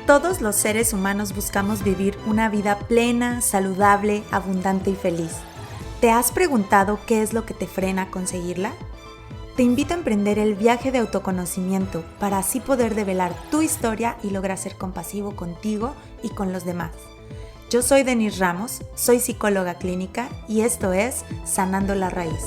Todos los seres humanos buscamos vivir una vida plena, saludable, abundante y feliz. ¿Te has preguntado qué es lo que te frena a conseguirla? Te invito a emprender el viaje de autoconocimiento para así poder develar tu historia y lograr ser compasivo contigo y con los demás. Yo soy Denise Ramos, soy psicóloga clínica y esto es Sanando la Raíz.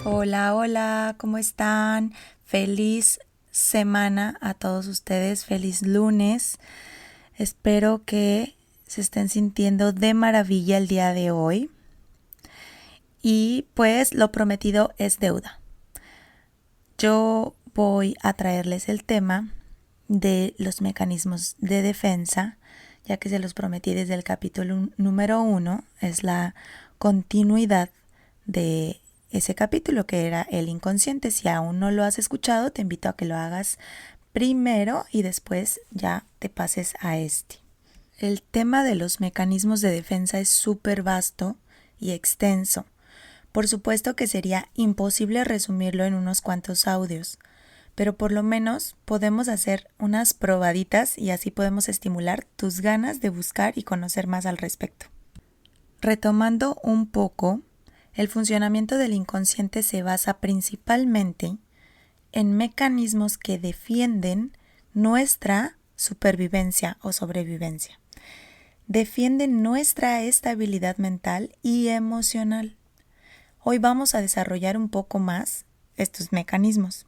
Hola, ¿cómo están? Feliz semana a todos ustedes, feliz lunes. Espero que se estén sintiendo de maravilla el día de hoy. Y pues lo prometido es deuda. Yo voy a traerles el tema de los mecanismos de defensa, ya que se los prometí desde el capítulo número 1, es la continuidad de ese capítulo que era el inconsciente. Si aún no lo has escuchado, te invito a que lo hagas primero y después ya te pases a este. El tema de los mecanismos de defensa es súper vasto y extenso. Por supuesto que sería imposible resumirlo en unos cuantos audios, pero por lo menos podemos hacer unas probaditas y así podemos estimular tus ganas de buscar y conocer más al respecto. Retomando un poco, el funcionamiento del inconsciente se basa principalmente en mecanismos que defienden nuestra supervivencia o sobrevivencia. Defienden nuestra estabilidad mental y emocional. Hoy vamos a desarrollar un poco más estos mecanismos.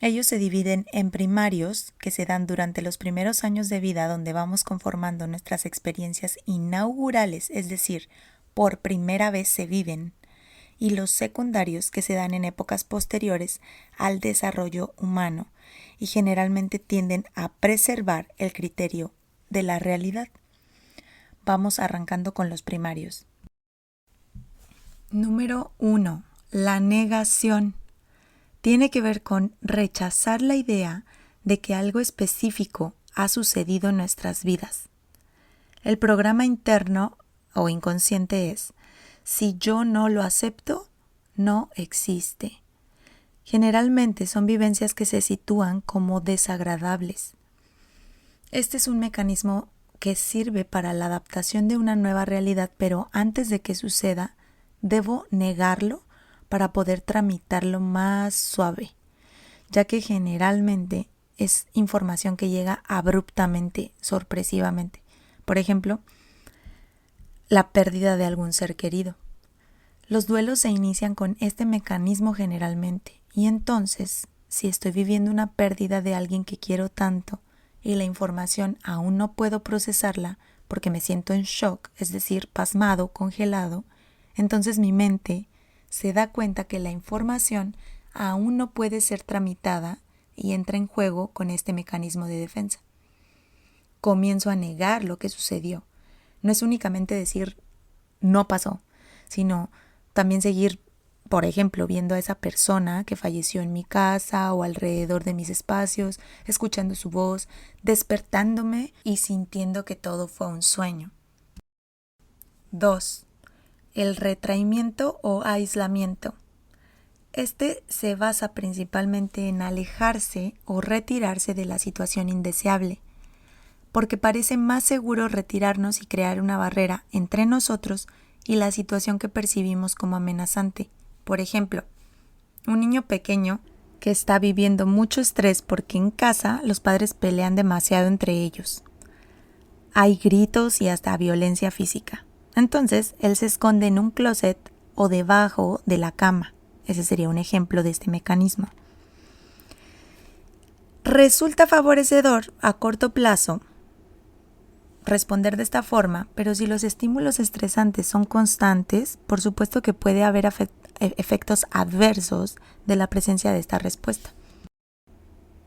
Ellos se dividen en primarios, que se dan durante los primeros años de vida, donde vamos conformando nuestras experiencias inaugurales, es decir, por primera vez se viven, y los secundarios, que se dan en épocas posteriores al desarrollo humano y generalmente tienden a preservar el criterio de la realidad. Vamos arrancando con los primarios. Número 1. La negación. Tiene que ver con rechazar la idea de que algo específico ha sucedido en nuestras vidas. El programa interno o inconsciente es: si yo no lo acepto, no existe. Generalmente son vivencias que se sitúan como desagradables. Este es un mecanismo que sirve para la adaptación de una nueva realidad, pero antes de que suceda, debo negarlo para poder tramitarlo más suave, ya que generalmente es información que llega abruptamente, sorpresivamente. Por ejemplo, la pérdida de algún ser querido. Los duelos se inician con este mecanismo generalmente, y entonces, si estoy viviendo una pérdida de alguien que quiero tanto y la información aún no puedo procesarla porque me siento en shock, es decir, pasmado, congelado, entonces mi mente se da cuenta que la información aún no puede ser tramitada y entra en juego con este mecanismo de defensa. Comienzo a negar lo que sucedió. No es únicamente decir no pasó, sino también seguir, por ejemplo, viendo a esa persona que falleció en mi casa o alrededor de mis espacios, escuchando su voz, despertándome y sintiendo que todo fue un sueño. 2. El retraimiento o aislamiento. Este se basa principalmente en alejarse o retirarse de la situación indeseable, porque parece más seguro retirarnos y crear una barrera entre nosotros y la situación que percibimos como amenazante. Por ejemplo, un niño pequeño que está viviendo mucho estrés porque en casa los padres pelean demasiado entre ellos. Hay gritos y hasta violencia física. Entonces, él se esconde en un closet o debajo de la cama. Ese sería un ejemplo de este mecanismo. Resulta favorecedor a corto plazo responder de esta forma, pero si los estímulos estresantes son constantes, por supuesto que puede haber efectos adversos de la presencia de esta respuesta.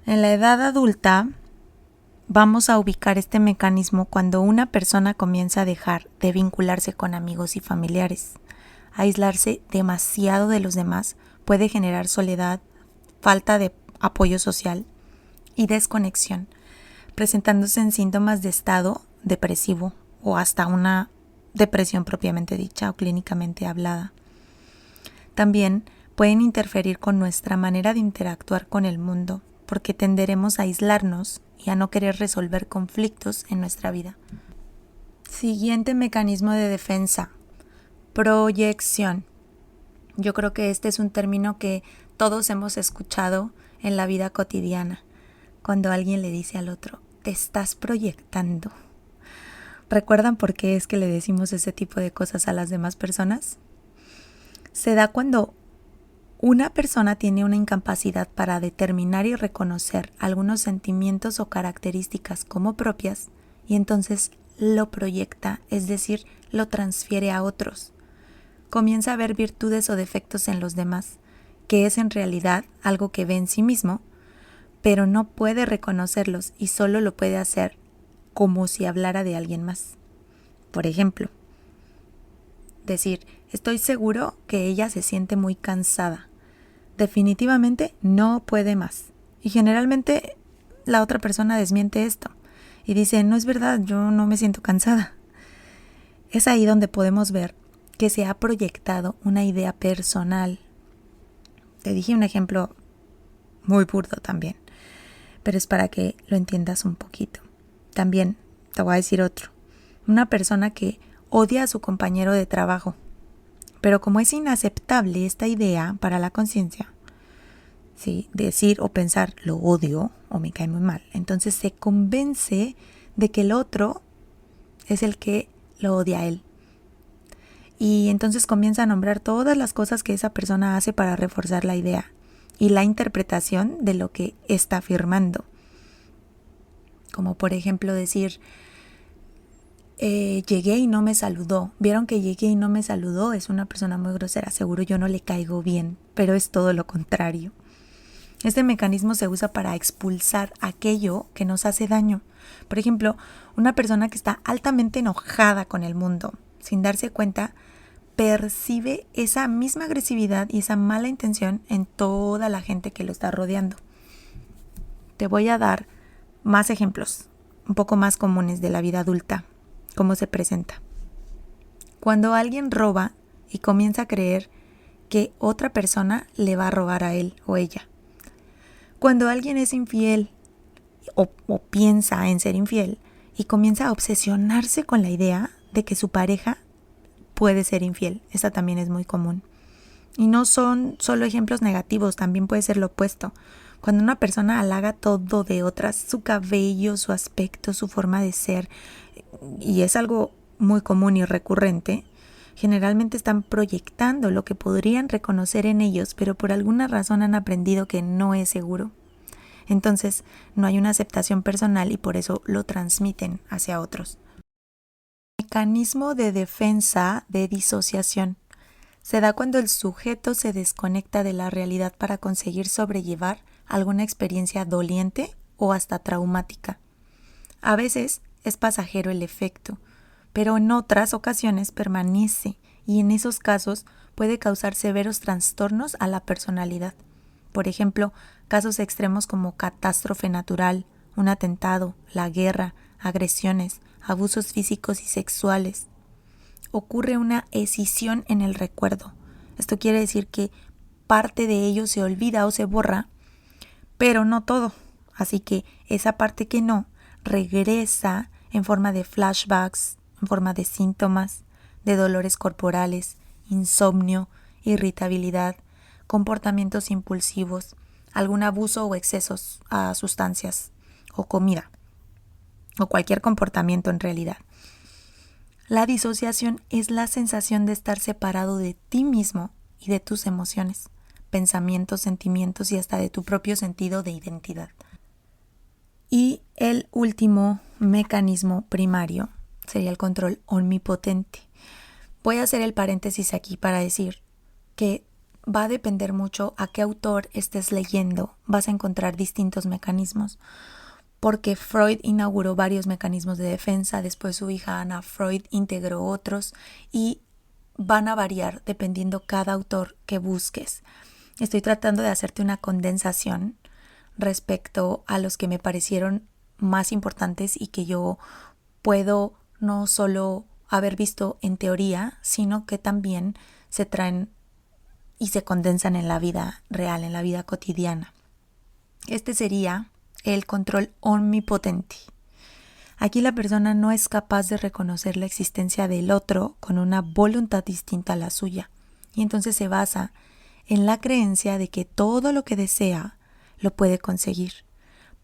En la edad adulta, vamos a ubicar este mecanismo cuando una persona comienza a dejar de vincularse con amigos y familiares. Aislarse demasiado de los demás puede generar soledad, falta de apoyo social y desconexión, presentándose en síntomas de estado depresivo o hasta una depresión propiamente dicha o clínicamente hablada. También pueden interferir con nuestra manera de interactuar con el mundo, porque tenderemos a aislarnos y a no querer resolver conflictos en nuestra vida. Siguiente mecanismo de defensa: proyección. Yo creo que este es un término que todos hemos escuchado en la vida cotidiana, cuando alguien le dice al otro, te estás proyectando. ¿Recuerdan por qué es que le decimos ese tipo de cosas a las demás personas? Se da cuando una persona tiene una incapacidad para determinar y reconocer algunos sentimientos o características como propias y entonces lo proyecta, es decir, lo transfiere a otros. Comienza a ver virtudes o defectos en los demás, que es en realidad algo que ve en sí mismo, pero no puede reconocerlos y solo lo puede hacer como si hablara de alguien más. Por ejemplo, decir, estoy seguro que ella se siente muy cansada. Definitivamente no puede más. Y generalmente la otra persona desmiente esto y dice, no es verdad, yo no me siento cansada. Es ahí donde podemos ver que se ha proyectado una idea personal. Te dije un ejemplo muy burdo también, pero es para que lo entiendas un poquito. También te voy a decir otro. Una persona que odia a su compañero de trabajo, pero como es inaceptable esta idea para la conciencia, ¿sí? Decir o pensar lo odio o me cae muy mal, entonces se convence de que el otro es el que lo odia a él. Y entonces comienza a nombrar todas las cosas que esa persona hace para reforzar la idea y la interpretación de lo que está afirmando. Como por ejemplo decir, llegué y no me saludó. Vieron que llegué y no me saludó, es una persona muy grosera, seguro yo no le caigo bien, pero es todo lo contrario. Este mecanismo se usa para expulsar aquello que nos hace daño. Por ejemplo, una persona que está altamente enojada con el mundo, sin darse cuenta, percibe esa misma agresividad y esa mala intención en toda la gente que lo está rodeando. Te voy a dar más ejemplos, un poco más comunes de la vida adulta, cómo se presenta. Cuando alguien roba y comienza a creer que otra persona le va a robar a él o ella. Cuando alguien es infiel o piensa en ser infiel y comienza a obsesionarse con la idea de que su pareja puede ser infiel. Esta también es muy común. Y no son solo ejemplos negativos, también puede ser lo opuesto. Cuando una persona halaga todo de otras, su cabello, su aspecto, su forma de ser, y es algo muy común y recurrente, generalmente están proyectando lo que podrían reconocer en ellos, pero por alguna razón han aprendido que no es seguro. Entonces, no hay una aceptación personal y por eso lo transmiten hacia otros. Mecanismo de defensa de disociación. Se da cuando el sujeto se desconecta de la realidad para conseguir sobrellevar alguna experiencia doliente o hasta traumática. A veces es pasajero el efecto, pero en otras ocasiones permanece y en esos casos puede causar severos trastornos a la personalidad. Por ejemplo, casos extremos como catástrofe natural, un atentado, la guerra, agresiones, abusos físicos y sexuales. Ocurre una escisión en el recuerdo. Esto quiere decir que parte de ello se olvida o se borra, pero no todo. Así que esa parte que no, regresa en forma de flashbacks, en forma de síntomas, de dolores corporales, insomnio, irritabilidad, comportamientos impulsivos, algún abuso o excesos a sustancias o comida, o cualquier comportamiento en realidad. La disociación es la sensación de estar separado de ti mismo y de tus emociones, pensamientos, sentimientos y hasta de tu propio sentido de identidad. Y el último mecanismo primario sería el control omnipotente. Voy a hacer el paréntesis aquí para decir que va a depender mucho a qué autor estés leyendo, vas a encontrar distintos mecanismos. Porque Freud inauguró varios mecanismos de defensa, después su hija Anna Freud integró otros y van a variar dependiendo cada autor que busques. Estoy tratando de hacerte una condensación respecto a los que me parecieron más importantes y que yo puedo no solo haber visto en teoría, sino que también se traen y se condensan en la vida real, en la vida cotidiana. Este sería el control omnipotente. Aquí la persona no es capaz de reconocer la existencia del otro con una voluntad distinta a la suya, y entonces se basa en la creencia de que todo lo que desea lo puede conseguir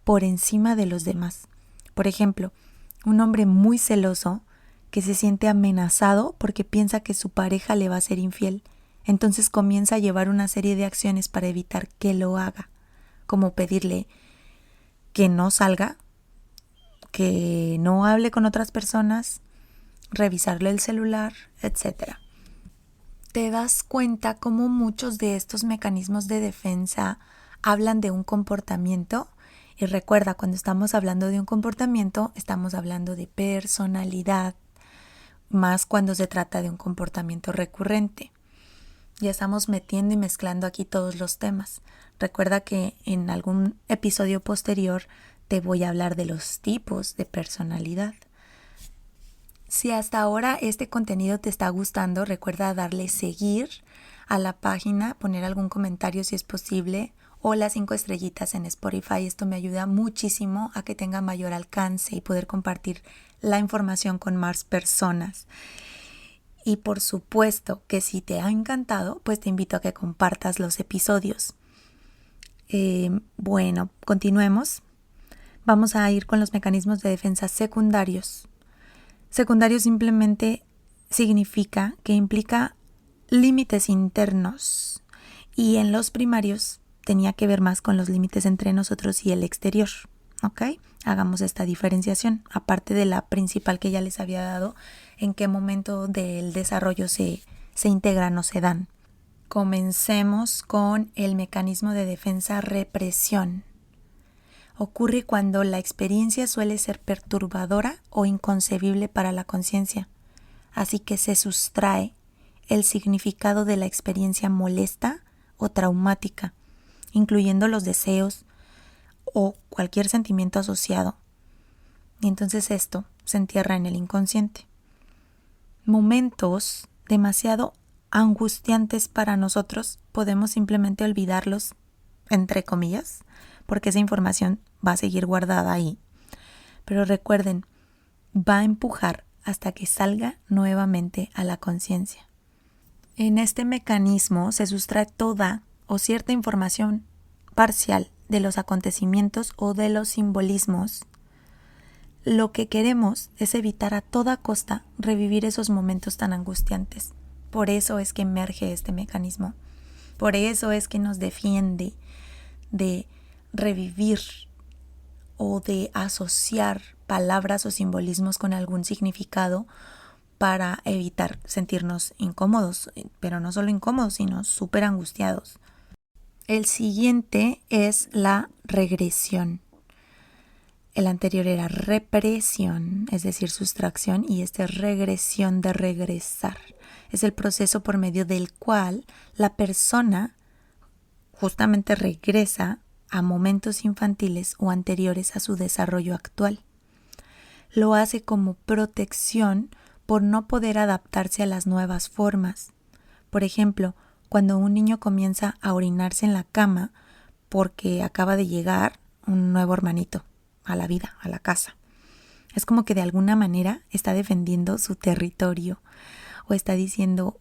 por encima de los demás. Por ejemplo, un hombre muy celoso que se siente amenazado porque piensa que su pareja le va a ser infiel, entonces comienza a llevar una serie de acciones para evitar que lo haga, como pedirle que no salga, que no hable con otras personas, revisarle el celular, etc. ¿Te das cuenta cómo muchos de estos mecanismos de defensa hablan de un comportamiento? Y recuerda, cuando estamos hablando de un comportamiento, estamos hablando de personalidad, más cuando se trata de un comportamiento recurrente. Ya estamos metiendo y mezclando aquí todos los temas. Recuerda que en algún episodio posterior te voy a hablar de los tipos de personalidad. Si hasta ahora este contenido te está gustando, recuerda darle seguir a la página, poner algún comentario si es posible o las 5 estrellitas en Spotify. Esto me ayuda muchísimo a que tenga mayor alcance y poder compartir la información con más personas. Y por supuesto que si te ha encantado, pues te invito a que compartas los episodios. Bueno, continuemos. Vamos a ir con los mecanismos de defensa secundarios. Secundario simplemente significa que implica límites internos, y en los primarios tenía que ver más con los límites entre nosotros y el exterior. ¿Ok? Hagamos esta diferenciación, aparte de la principal que ya les había dado, en qué momento del desarrollo se integran o se dan. Comencemos con el mecanismo de defensa represión. Ocurre cuando la experiencia suele ser perturbadora o inconcebible para la conciencia, así que se sustrae el significado de la experiencia molesta o traumática, incluyendo los deseos o cualquier sentimiento asociado. Y entonces esto se entierra en el inconsciente. Momentos demasiado angustiantes para nosotros podemos simplemente olvidarlos, entre comillas, porque esa información va a seguir guardada ahí. Pero recuerden, va a empujar hasta que salga nuevamente a la conciencia. En este mecanismo se sustrae toda o cierta información parcial de los acontecimientos o de los simbolismos. Lo que queremos es evitar a toda costa revivir esos momentos tan angustiantes. Por eso es que emerge este mecanismo. Por eso es que nos defiende de revivir o de asociar palabras o simbolismos con algún significado para evitar sentirnos incómodos, pero no solo incómodos, sino súper angustiados. El siguiente es la regresión. El anterior era represión, es decir, sustracción, y este es regresión, de regresar. Es el proceso por medio del cual la persona justamente regresa a momentos infantiles o anteriores a su desarrollo actual. Lo hace como protección por no poder adaptarse a las nuevas formas. Por ejemplo, cuando un niño comienza a orinarse en la cama porque acaba de llegar un nuevo hermanito a la vida, a la casa. Es como que de alguna manera está defendiendo su territorio o está diciendo: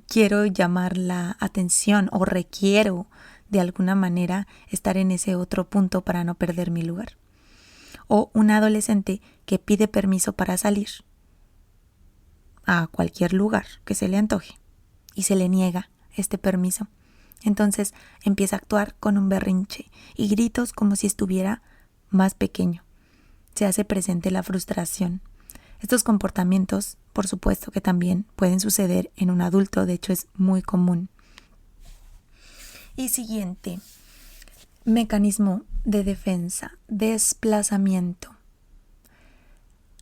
quiero llamar la atención o requiero de alguna manera estar en ese otro punto para no perder mi lugar. O un adolescente que pide permiso para salir a cualquier lugar que se le antoje y se le niega este permiso. Entonces empieza a actuar con un berrinche y gritos como si estuviera más pequeño. Se hace presente la frustración. Estos comportamientos, por supuesto que también pueden suceder en un adulto, de hecho es muy común. Y siguiente, mecanismo de defensa, desplazamiento,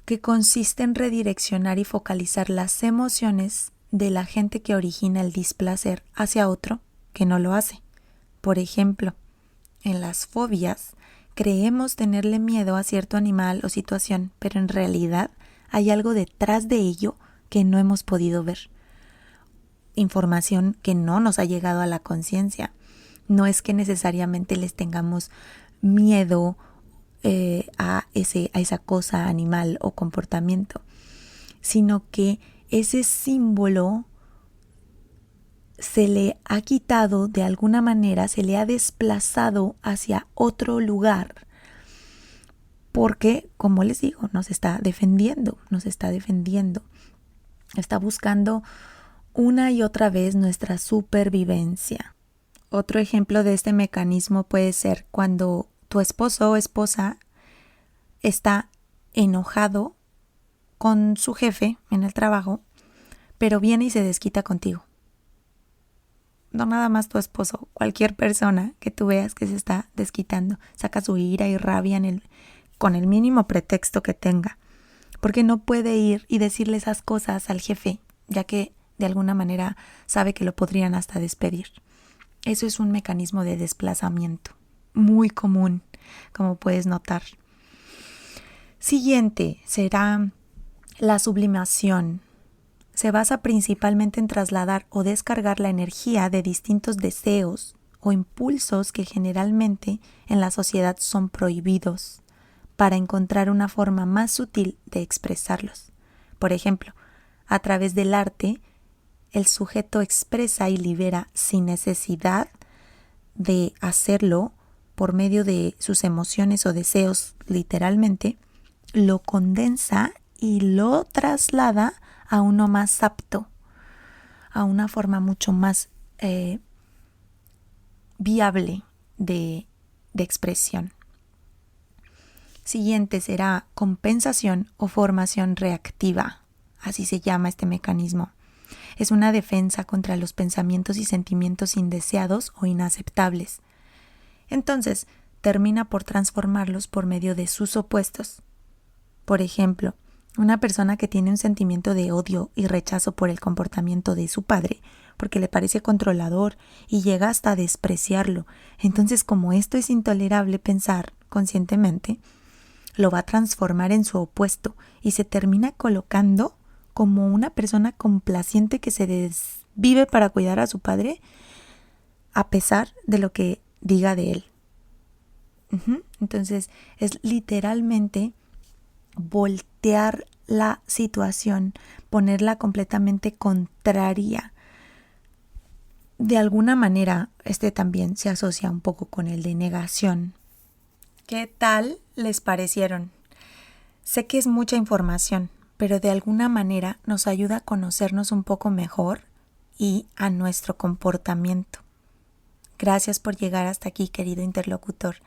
que consiste en redireccionar y focalizar las emociones de la gente que origina el displacer hacia otro que no lo hace. Por ejemplo, en las fobias creemos tenerle miedo a cierto animal o situación, pero en realidad hay algo detrás de ello que no hemos podido ver. información que no nos ha llegado a la conciencia. No es que necesariamente les tengamos miedo a esa cosa, animal o comportamiento, sino que ese símbolo se le ha quitado de alguna manera, se le ha desplazado hacia otro lugar, porque, como les digo, nos está defendiendo, está buscando una y otra vez nuestra supervivencia. Otro ejemplo de este mecanismo puede ser cuando tu esposo o esposa está enojado con su jefe en el trabajo, pero viene y se desquita contigo. No nada más tu esposo, cualquier persona que tú veas que se está desquitando, saca su ira y rabia con el mínimo pretexto que tenga, porque no puede ir y decirle esas cosas al jefe, ya que de alguna manera sabe que lo podrían hasta despedir. Eso es un mecanismo de desplazamiento muy común, como puedes notar. Siguiente será la sublimación. Se basa principalmente en trasladar o descargar la energía de distintos deseos o impulsos que generalmente en la sociedad son prohibidos para encontrar una forma más sutil de expresarlos. Por ejemplo, a través del arte, el sujeto expresa y libera sin necesidad de hacerlo por medio de sus emociones o deseos, literalmente, lo condensa y lo traslada a uno más apto, a una forma mucho más viable de expresión. Siguiente será compensación o formación reactiva, así se llama este mecanismo. Es una defensa contra los pensamientos y sentimientos indeseados o inaceptables. Entonces, termina por transformarlos por medio de sus opuestos. Por ejemplo, una persona que tiene un sentimiento de odio y rechazo por el comportamiento de su padre, porque le parece controlador y llega hasta a despreciarlo. Entonces, como esto es intolerable pensar conscientemente, lo va a transformar en su opuesto y se termina colocando como una persona complaciente que se desvive para cuidar a su padre a pesar de lo que diga de él. Entonces, es literalmente voltear la situación, ponerla completamente contraria. De alguna manera, este también se asocia un poco con el de negación. ¿Qué tal les parecieron? Sé que es mucha información, pero de alguna manera nos ayuda a conocernos un poco mejor y a nuestro comportamiento. Gracias por llegar hasta aquí, querido interlocutor.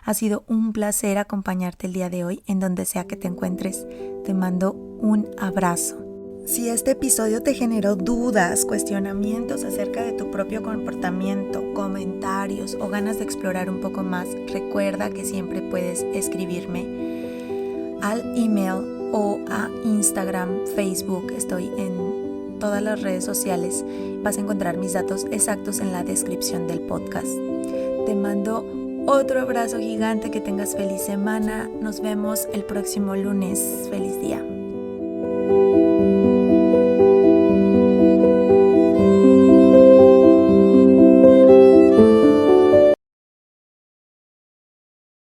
Ha sido un placer acompañarte el día de hoy en donde sea que te encuentres. Te mando un abrazo. Si este episodio te generó dudas, cuestionamientos acerca de tu propio comportamiento, comentarios o ganas de explorar un poco más, recuerda que siempre puedes escribirme al email o a Instagram, Facebook. Estoy en todas las redes sociales. Vas a encontrar mis datos exactos en la descripción del podcast. Te mando otro abrazo gigante, que tengas feliz semana. Nos vemos el próximo lunes. Feliz día.